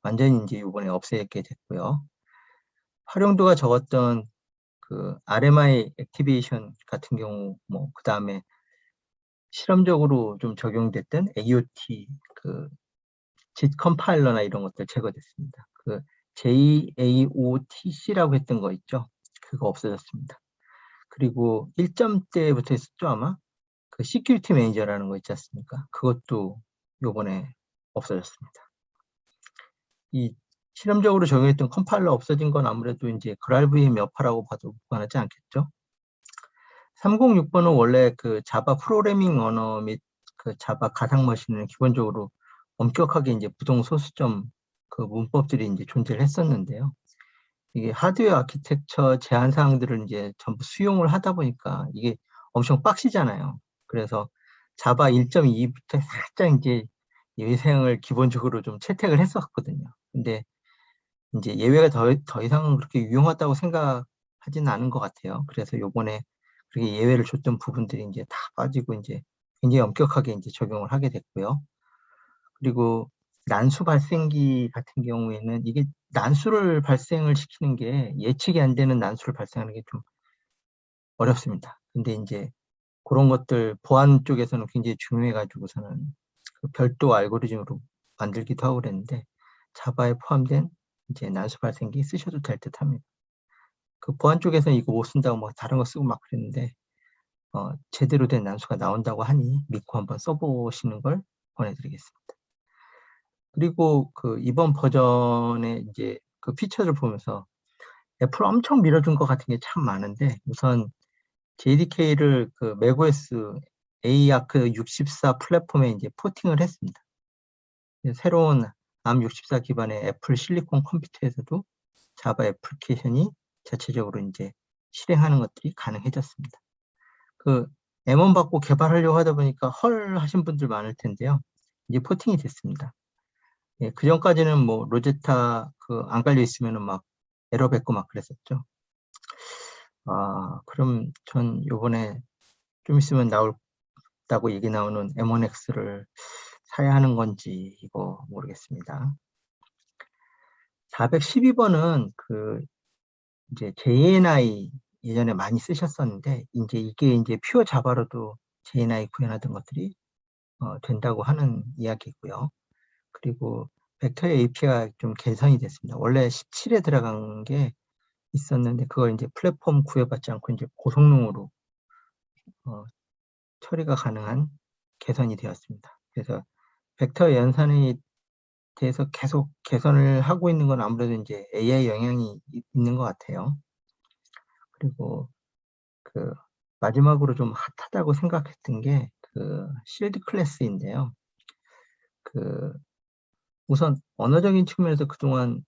완전히 이제 이번에 없애게 됐고요. 활용도가 적었던 RMI 액티베이션 같은 경우, 그 다음에 실험적으로 좀 적용됐던 AOT, JIT 컴파일러나 이런 것들 제거됐습니다. JAOTC라고 했던 거 있죠? 그거 없어졌습니다. 그리고 1점대부터 했었죠, 아마? 시큐리티 매니저라는 거 있지 않습니까? 그것도 요번에 없어졌습니다. 이 실험적으로 적용했던 컴파일러 없어진 건 아무래도 이제 그랄VM 여파라고 봐도 무관하지 않겠죠? 306번은 원래 자바 프로그래밍 언어 및 자바 가상 머신은 기본적으로 엄격하게 이제 부동 소수점 문법들이 이제 존재를 했었는데요. 이게 하드웨어 아키텍처 제한 사항들을 이제 전부 수용을 하다 보니까 이게 엄청 빡시잖아요. 그래서 자바 1.2부터 살짝 이제 예외사항을 기본적으로 좀 채택을 했었거든요. 근데 이제 예외가 더 이상은 그렇게 유용하다고 생각하지는 않은 것 같아요. 그래서 요번에 그렇게 예외를 줬던 부분들이 이제 다 빠지고 이제 굉장히 엄격하게 이제 적용을 하게 됐고요. 그리고 난수 발생기 같은 경우에는 이게 난수를 발생을 시키는 게 예측이 안 되는 난수를 발생하는 게 좀 어렵습니다. 근데 이제 그런 것들 보안 쪽에서는 굉장히 중요해가지고서는 별도 알고리즘으로 만들기도 하고 그랬는데 자바에 포함된 이제 난수 발생기 쓰셔도 될 듯 합니다. 그 보안 쪽에서는 이거 못 쓴다고 뭐 다른 거 쓰고 막 그랬는데 제대로 된 난수가 나온다고 하니 믿고 한번 써보시는 걸 권해드리겠습니다. 그리고 그 이번 버전의 이제 그 피처를 보면서 애플 엄청 밀어준 것 같은 게 참 많은데, 우선 JDK를 그 맥OS Arc 64 플랫폼에 이제 포팅을 했습니다. 새로운 ARM64 기반의 애플 실리콘 컴퓨터에서도 자바 애플리케이션이 자체적으로 이제 실행하는 것들이 가능해졌습니다. 그 M1 받고 개발하려고 하다 보니까 헐 하신 분들 많을 텐데요. 이제 포팅이 됐습니다. 예, 그 전까지는 뭐 로제타 그 안 깔려 있으면은 막 에러 뱉고 막 그랬었죠. 그럼 전 요번에 좀 있으면 나올다고 얘기 나오는 M1X를 사야 하는 건지 이거 모르겠습니다. 412번은 그 이제 JNI 예전에 많이 쓰셨었는데, 이게 퓨어 자바로도 JNI 구현하던 것들이 된다고 하는 이야기고요. 그리고 벡터 API가 좀 개선이 됐습니다. 원래 17에 들어간 게 있었는데 그걸 이제 플랫폼 구애받지 않고 이제 고성능으로 처리가 가능한 개선이 되었습니다. 그래서 벡터 연산에 대해서 계속 개선을 하고 있는 건 아무래도 이제 AI 영향이 있는 것 같아요. 그리고 그 마지막으로 좀 핫하다고 생각했던 게 그 실드 클래스인데요. 그 우선 언어적인 측면에서 그동안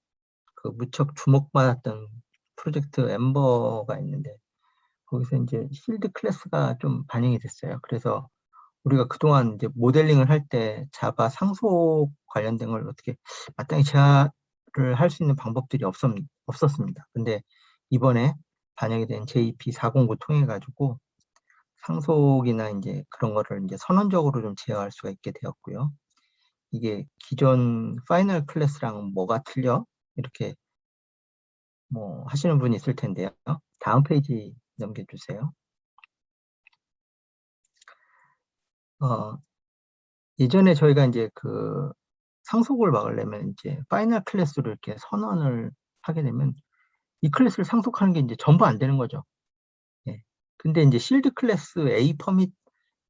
그 무척 주목받았던 프로젝트 엠버가 있는데, 거기서 이제 실드 클래스가 좀 반영이 됐어요. 그래서 우리가 그동안 이제 모델링을 할 때 자바 상속 관련된 걸 어떻게 마땅히 제어를 할 수 있는 방법들이 없었습니다. 근데 이번에 반영이 된 JP409 통해 가지고 상속이나 이제 그런 거를 이제 선언적으로 좀 제어할 수가 있게 되었고요. 이게 기존 파이널 클래스랑 뭐가 틀려? 이렇게 뭐 하시는 분이 있을 텐데요. 다음 페이지 넘겨주세요. 예전에 저희가 이제 그 상속을 막으려면 이제 파이널 클래스로 이렇게 선언을 하게 되면 이 클래스를 상속하는 게 이제 전부 안 되는 거죠. 예. 근데 이제 실드 클래스 A 퍼밋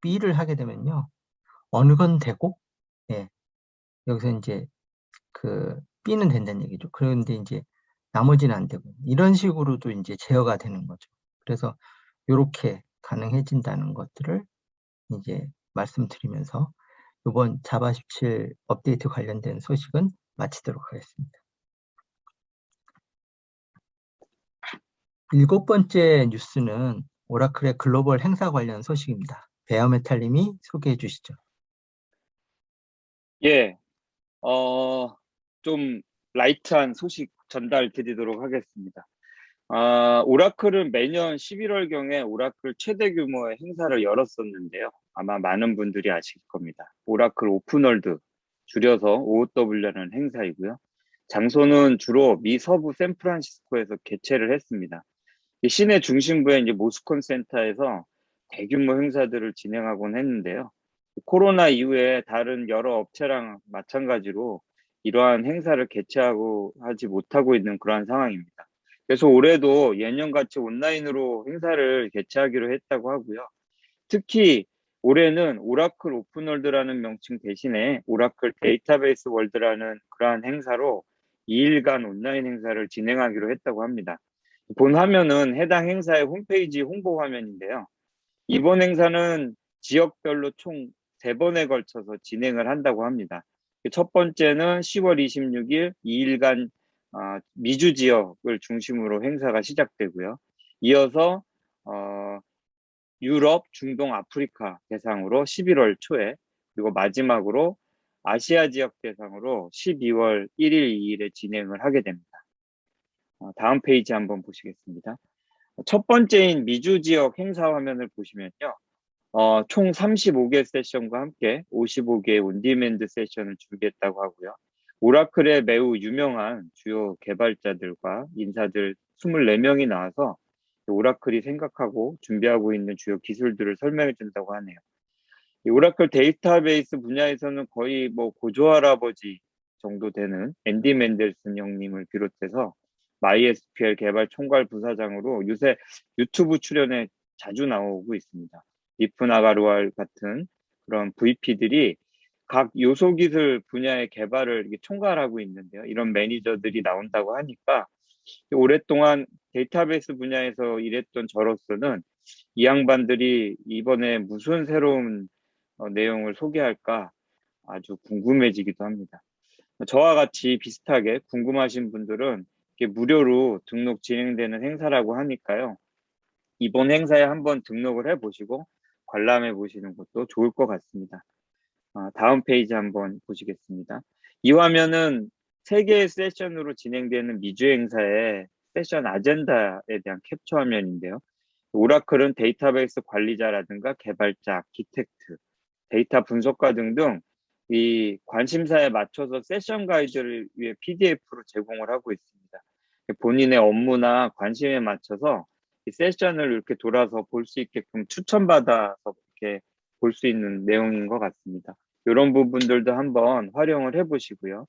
B를 하게 되면요. 어느 건 되고, 예. 여기서 이제 그 B는 된다는 얘기죠. 그런데 이제 나머지는 안 되고, 이런 식으로도 이제 제어가 되는 거죠. 그래서 이렇게 가능해진다는 것들을 이제 말씀드리면서 이번 자바 17 업데이트 관련된 소식은 마치도록 하겠습니다. 7번째 뉴스는 오라클의 글로벌 행사 관련 소식입니다. 베어메탈님이 소개해 주시죠. 예, 좀 라이트한 소식 전달 드리도록 하겠습니다. 오라클은 매년 11월경에 오라클 최대 규모의 행사를 열었었는데요. 아마 많은 분들이 아실 겁니다. 오라클 오픈월드, 줄여서 OW라는 행사이고요. 장소는 주로 미 서부 샌프란시스코에서 개최를 했습니다. 이 시내 중심부에 이제 모스콘 센터에서 대규모 행사들을 진행하곤 했는데요. 코로나 이후에 다른 여러 업체랑 마찬가지로 이러한 행사를 개최하고 하지 못하고 있는 그러한 상황입니다. 그래서 올해도 예년같이 온라인으로 행사를 개최하기로 했다고 하고요. 특히 올해는 오라클 오픈월드라는 명칭 대신에 오라클 데이터베이스 월드라는 그러한 행사로 2일간 온라인 행사를 진행하기로 했다고 합니다. 본 화면은 해당 행사의 홈페이지 홍보 화면인데요. 이번 행사는 지역별로 총 3번에 걸쳐서 진행을 한다고 합니다. 첫 번째는 10월 26일 2일간 미주 지역을 중심으로 행사가 시작되고요. 이어서 유럽, 중동, 아프리카 대상으로 11월 초에, 그리고 마지막으로 아시아 지역 대상으로 12월 1일, 2일에 진행을 하게 됩니다. 다음 페이지 한번 보시겠습니다. 첫 번째인 미주 지역 행사 화면을 보시면요. 총 35개 세션과 함께 55개의 온디맨드 세션을 준비했다고 하고요. 오라클의 매우 유명한 주요 개발자들과 인사들 24명이 나와서 오라클이 생각하고 준비하고 있는 주요 기술들을 설명해 준다고 하네요. 이 오라클 데이터베이스 분야에서는 거의 뭐 고조할아버지 정도 되는 앤디 맨델슨 형님을 비롯해서 MySQL 개발 총괄 부사장으로 요새 유튜브 출연에 자주 나오고 있습니다. 리프 나가루알 같은 그런 VP들이 각 요소 기술 분야의 개발을 이렇게 총괄하고 있는데요. 이런 매니저들이 나온다고 하니까 오랫동안 데이터베이스 분야에서 일했던 저로서는 이 양반들이 이번에 무슨 새로운 내용을 소개할까 아주 궁금해지기도 합니다. 저와 같이 비슷하게 궁금하신 분들은 이게 무료로 등록 진행되는 행사라고 하니까요. 이번 행사에 한번 등록을 해보시고 관람해 보시는 것도 좋을 것 같습니다. 다음 페이지 한번 보시겠습니다. 이 화면은 3개의 세션으로 진행되는 미주 행사의 세션 아젠다에 대한 캡처 화면인데요. 오라클은 데이터베이스 관리자라든가 개발자, 아키텍트, 데이터 분석가 등등 이 관심사에 맞춰서 세션 가이드를 위해 PDF로 제공을 하고 있습니다. 본인의 업무나 관심에 맞춰서 이 세션을 이렇게 돌아서 볼 수 있게끔 추천받아서 이렇게 볼 수 있는 내용인 것 같습니다. 이런 부분들도 한번 활용을 해보시고요.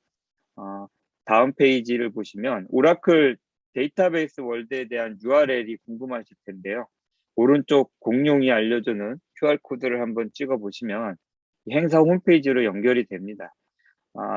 다음 페이지를 보시면 오라클 데이터베이스 월드에 대한 URL이 궁금하실 텐데요. 오른쪽 공룡이 알려주는 QR코드를 한번 찍어 보시면 행사 홈페이지로 연결이 됩니다.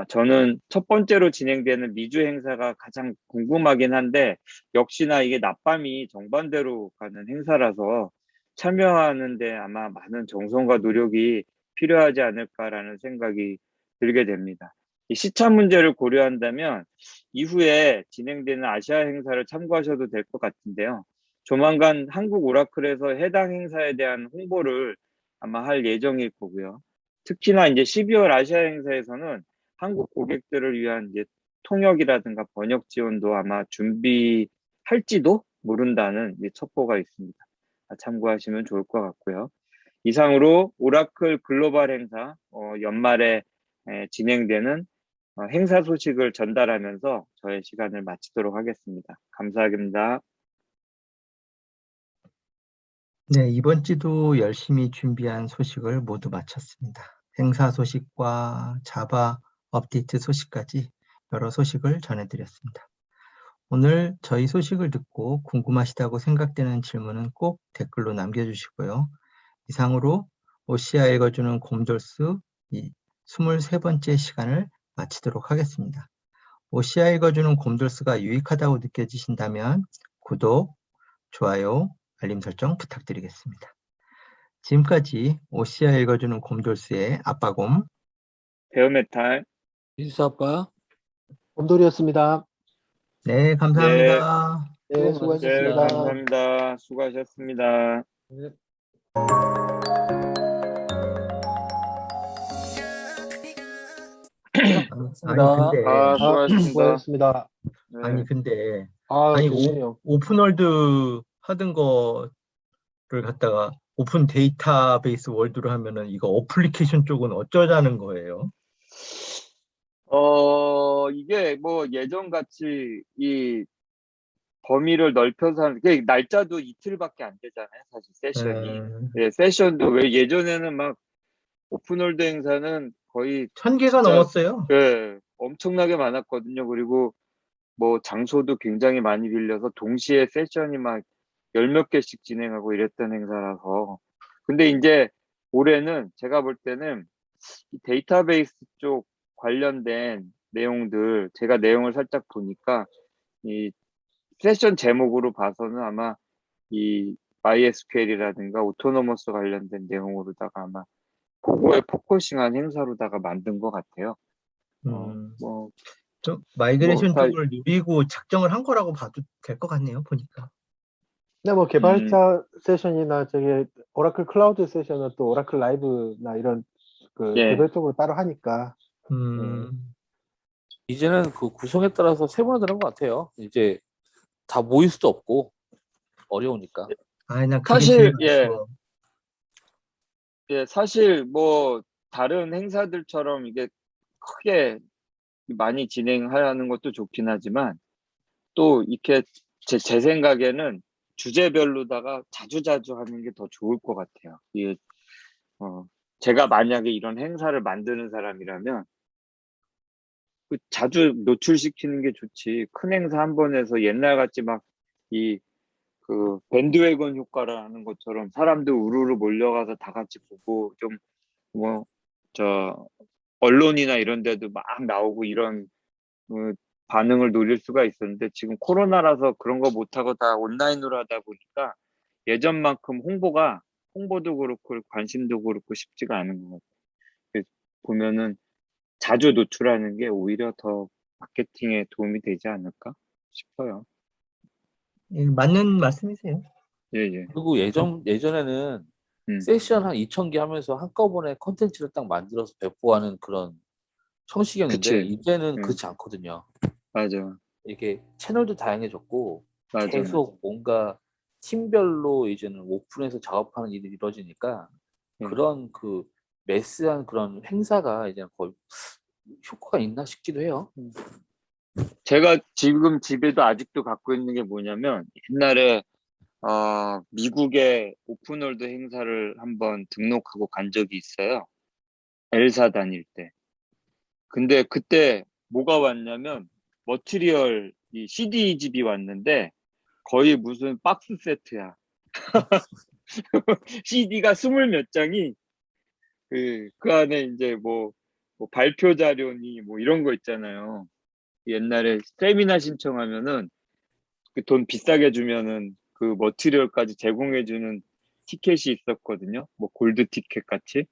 저는 첫 번째로 진행되는 미주 행사가 가장 궁금하긴 한데 역시나 이게 낮밤이 정반대로 가는 행사라서 참여하는데 아마 많은 정성과 노력이 필요하지 않을까라는 생각이 들게 됩니다. 이 시차 문제를 고려한다면 이후에 진행되는 아시아 행사를 참고하셔도 될 것 같은데요. 조만간 한국 오라클에서 해당 행사에 대한 홍보를 아마 할 예정일 거고요. 특히나 이제 12월 아시아 행사에서는 한국 고객들을 위한 이제 통역이라든가 번역 지원도 아마 준비할지도 모른다는 이제 첩보가 있습니다. 참고하시면 좋을 것 같고요. 이상으로 오라클 글로벌 행사 연말에 진행되는 행사 소식을 전달하면서 저의 시간을 마치도록 하겠습니다. 감사합니다. 네, 이번 주도 열심히 준비한 소식을 모두 마쳤습니다. 행사 소식과 자바 업데이트 소식까지 여러 소식을 전해드렸습니다. 오늘 저희 소식을 듣고 궁금하시다고 생각되는 질문은 꼭 댓글로 남겨주시고요. 이상으로 오시아 읽어주는 곰돌스 23번째 시간을 마치도록 하겠습니다. 오시아 읽어주는 곰돌스가 유익하다고 느껴지신다면 구독, 좋아요, 알림 설정 부탁드리겠습니다. 지금까지 오시아 읽어주는 곰돌스의 아빠곰 베어메탈. 민수 아빠. 곰돌이었습니다. 네, 감사합니다. 네, 수고 네, 수고하셨습니다. 감사합니다. 수고하셨습니다. 네. 아니 근데 수고하셨습니다. 수고하셨습니다. 네. 아니 근데 아니, 아니 좋네요. 오픈월드 하던 거를 갖다가 오픈 데이터베이스 월드로 하면은 이거 어플리케이션 쪽은 어쩌자는 거예요? 이게 뭐 예전 같이 이 범위를 넓혀서 하는 게 날짜도 이틀밖에 안 되잖아요. 사실 세션이. 예, 세션도 왜 예전에는 막 오픈월드 행사는 거의 1000개가 진짜 넘었어요. 예, 엄청나게 많았거든요. 그리고 뭐 장소도 굉장히 많이 빌려서 동시에 세션이 막 열 몇 개씩 진행하고 이랬던 행사라서. 근데 이제 올해는 제가 볼 때는 이 데이터베이스 쪽 관련된 내용들, 제가 내용을 살짝 보니까 이 세션 제목으로 봐서는 아마 이 MySQL이라든가 오토노머스 관련된 내용으로다가 아마 그거에 포커싱한 행사로다가 만든 것 같아요. 뭐, 좀 마이그레이션 다, 쪽을 누리고 작정을 한 거라고 봐도 될 것 같네요, 보니까. 근데 뭐 개발자 세션이나 저기 오라클 클라우드 세션은 또 오라클 라이브나 이런 그 예. 개별적으로 따로 하니까. 이제는 그 구성에 따라서 세분화되는 것 같아요. 이제 다 모일 수도 없고 어려우니까. 아니, 난 그게 사실, 제일 아쉬워. 예, 사실 뭐, 다른 행사들처럼 이게 크게 많이 진행하는 것도 좋긴 하지만, 또 이렇게 제 생각에는 주제별로다가 자주자주 하는 게 더 좋을 것 같아요. 이게, 제가 만약에 이런 행사를 만드는 사람이라면, 그 자주 노출시키는 게 좋지. 큰 행사 한 번 해서 옛날 같이 막 이 그 밴드웨건 효과라는 것처럼 사람들 우르르 몰려가서 다 같이 보고 좀 뭐 저 언론이나 이런 데도 막 나오고 이런 반응을 노릴 수가 있었는데 지금 코로나라서 그런 거 못하고 다 온라인으로 하다 보니까 예전만큼 홍보도 그렇고 관심도 그렇고 쉽지가 않은 것 같아요. 그래서 보면은 자주 노출하는 게 오히려 더 마케팅에 도움이 되지 않을까 싶어요. 예, 맞는 말씀이세요. 예, 예. 그리고 예전에는 음, 세션 한 2,000개 하면서 한꺼번에 컨텐츠를 딱 만들어서 배포하는 그런 형식이었는데 그치. 이제는 음, 그렇지 않거든요. 맞아. 이게 채널도 다양해졌고 맞아. 계속 뭔가 팀별로 이제는 오픈해서 작업하는 일이 이루어지니까 예. 그런 그 매스한 그런 행사가 이제 거의 효과가 있나 싶기도 해요. 제가 지금 집에도 아직도 갖고 있는 게 뭐냐면 옛날에 미국의 오픈월드 행사를 한번 등록하고 간 적이 있어요. 엘사 다닐 때. 근데 그때 뭐가 왔냐면 머티리얼 이 CD집이 왔는데 거의 무슨 박스 세트야. CD가 20몇 장이 그 안에 이제 뭐 발표 자료니 뭐 이런 거 있잖아요. 옛날에 세미나 신청하면은 그 돈 비싸게 주면은 그 머티리얼까지 제공해주는 티켓이 있었거든요. 뭐 골드 티켓 같이.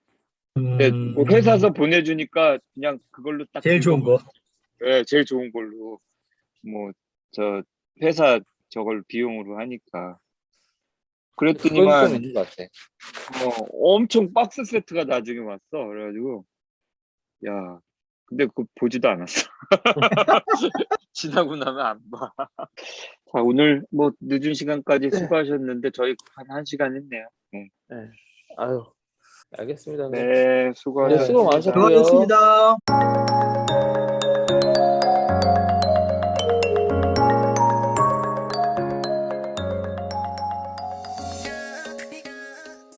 근데 뭐 회사에서 보내주니까 그냥 그걸로 딱 제일 좋은 거. 예, 제일 좋은 걸로 뭐 저 회사 저걸 비용으로 하니까 그건 좀 그랬더니만 있는 것 같아. 엄청 박스 세트가 나중에 왔어. 그래가지고 야 근데 그거 보지도 않았어. 지나고 나면 안 봐. 자, 오늘 뭐 늦은 시간까지 네. 수고하셨는데 저희 한 1시간 했네요. 네, 네. 아유, 알겠습니다. 네. 네 네, 수고 수고하셨습니다. 많으셨고요. 수고하셨습니다.